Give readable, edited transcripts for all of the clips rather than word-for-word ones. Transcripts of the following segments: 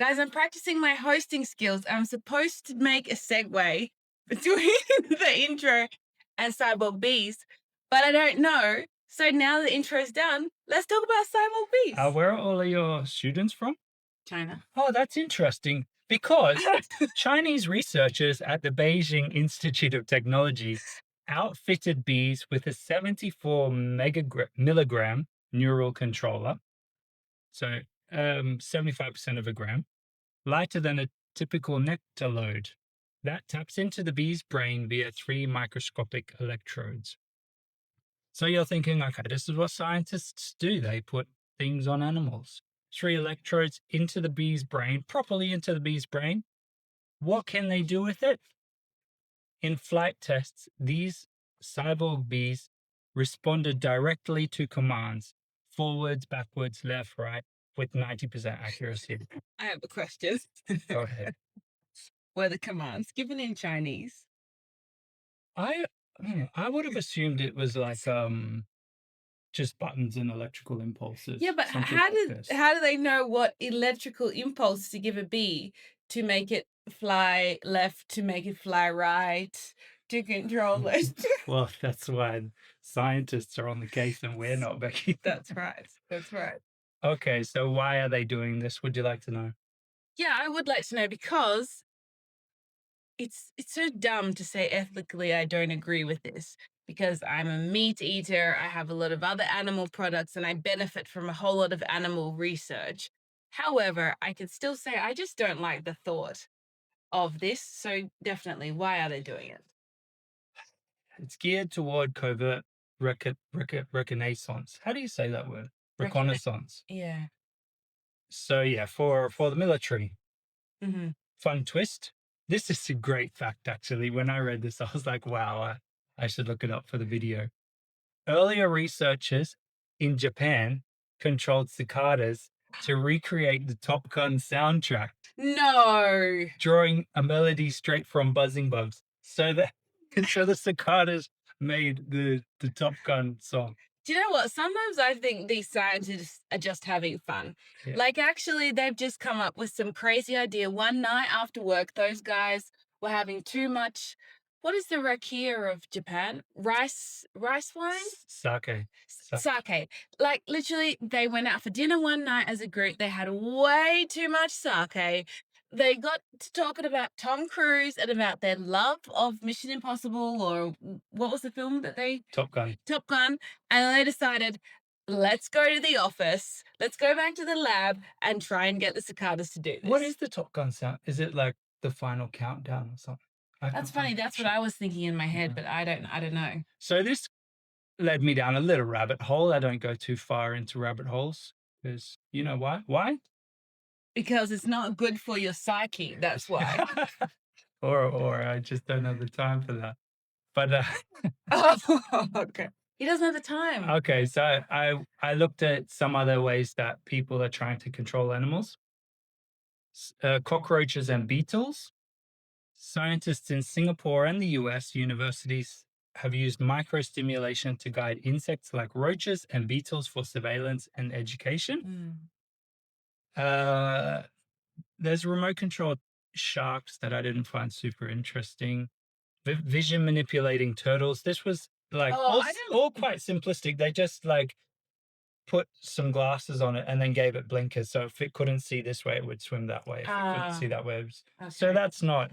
Guys, I'm practicing my hosting skills. I'm supposed to make a segue between the intro and Cyborg Bees, but I don't know. So now the intro's done, let's talk about Cyborg Bees. Where are all of your students from? China. Oh, that's interesting because Chinese researchers at the Beijing Institute of Technology outfitted bees with a 74 milligram neural controller, so 75% of a gram, lighter than a typical nectar load. That taps into the bee's brain via 3 microscopic electrodes. So you're thinking, okay, this is what scientists do. They put things on animals. 3 electrodes into the bee's brain, properly into the bee's brain. What can they do with it? In flight tests, these cyborg bees responded directly to commands, forwards, backwards, left, right, with 90% accuracy. I have a question. Go ahead. Were the commands given in Chinese? I I would have assumed it was like just buttons and electrical impulses. Yeah, but something how like did this. how do they know what electrical impulse to give a bee to make it fly left, to make it fly right, to control it? Well, that's why scientists are on the case and we're not, Becky. That's right. That's right. Okay, so why are they doing this? Would you like to know? Yeah, I would like to know because it's so dumb to say ethically I don't agree with this because I'm a meat eater, I have a lot of other animal products and I benefit from a whole lot of animal research. However, I can still say I just don't like the thought of this. So definitely, why are they doing it? It's geared toward covert reconnaissance. How do you say that word? Recognize. Reconnaissance. Yeah. So yeah, for the military. Hmm. Fun twist. This is a great fact, actually. When I read this, I was like, wow, I should look it up for the video. Earlier researchers in Japan controlled cicadas to recreate the Top Gun soundtrack, No. drawing a melody straight from buzzing bugs. So the cicadas made the Top Gun song. Do you know what? Sometimes I think these scientists are just having fun. Yeah. Like, actually, they've just come up with some crazy idea. One night after work, those guys were having too much. What is the rakia of Japan? Rice wine? Sake. Sake. Like, literally, they went out for dinner one night as a group. They had way too much sake. They got to talking about Tom Cruise and about their love of Mission Impossible, or what was the film that they Top Gun. Top Gun, and they decided, let's go to the office, let's go back to the lab and try and get the cicadas to do this. What is the Top Gun sound? Is it like the final countdown or something? That's funny. That's what I was thinking in my head, but I don't know. So this led me down a little rabbit hole. I don't go too far into rabbit holes because you know why? Why? Because it's not good for your psyche. That's why. or I just don't have the time for that. But Oh, okay. He doesn't have the time. okay, so I looked at some other ways that people are trying to control animals. Cockroaches and beetles. Scientists in Singapore and the US universities have used microstimulation to guide insects like roaches and beetles for surveillance and education. There's remote controlled sharks that I didn't find super interesting. Vision manipulating turtles. This was like all quite simplistic. They just like put some glasses on it and then gave it blinkers. So if it couldn't see this way, it would swim that way. If it couldn't see that way, so that's not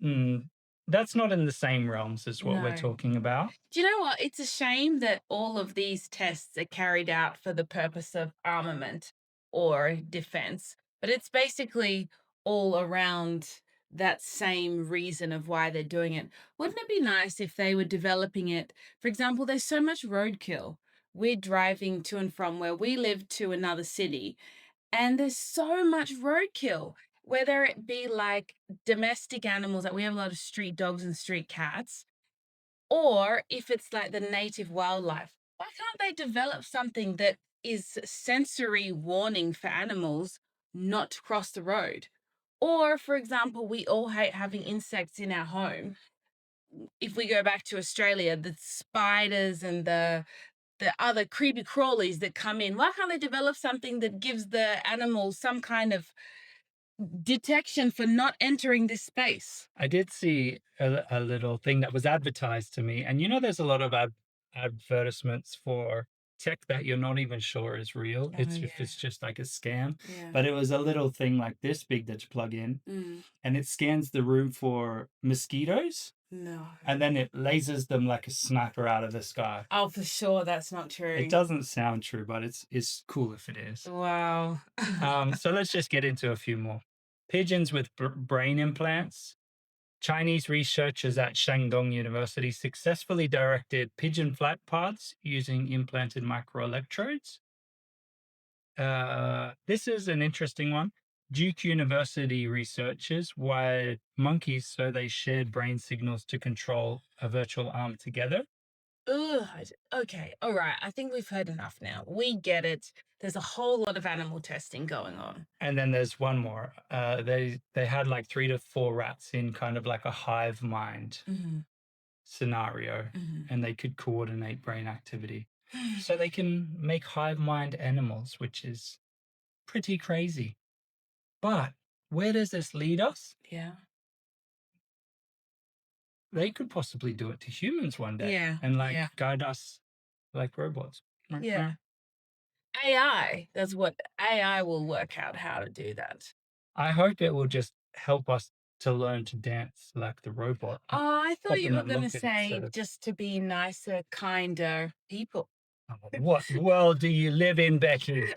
in the same realms as what we're talking about. Do you know what? It's a shame that all of these tests are carried out for the purpose of armament or defense, but it's basically all around that same reason of why they're doing it. Wouldn't it be nice if they were developing it? For example, there's so much roadkill. We're driving to and from where we live to another city, and there's so much roadkill, whether it be like domestic animals, like we have a lot of street dogs and street cats, or if it's like the native wildlife. Why can't they develop something that is sensory warning for animals not to cross the road? Or, for example, we all hate having insects in our home. If we go back to Australia, the spiders and the other creepy crawlies that come in, why can't they develop something that gives the animals some kind of detection for not entering this space. I did see a little thing that was advertised to me, and there's a lot of advertisements for tech that you're not even sure is real. Oh, It's if yeah. it's just like a scam. Yeah. But it was a little thing like this big that you plug in, Mm. and it scans the room for mosquitoes, No. and then it lasers them like a sniper out of the sky. Oh, for sure, that's not It true. doesn't sound true, but it's cool if it is. Wow. So let's just get into a few more. Pigeons with brain implants. Chinese researchers at Shandong University successfully directed pigeon flight paths using implanted microelectrodes. This is an interesting one. Duke University researchers wired monkeys so they shared brain signals to control a virtual arm together. Ugh, okay, all right. I think we've heard enough now. We get it. There's a whole lot of animal testing going on. And then there's one more. They had like 3 to 4 rats in kind of like a hive mind Mhm, scenario, mhm. and they could coordinate brain activity. So they can make hive mind animals, which is pretty crazy. But where does this lead us? Yeah. They could possibly do it to humans one day Yeah, and yeah, like guide us like robots. yeah. AI, that's what AI will work out how to do that. I hope it will just help us to learn to dance like the robot, Oh, I thought you popping were a gonna look at instead say of, just to be nicer, kinder people. "Oh, what world do you live in, Becky?"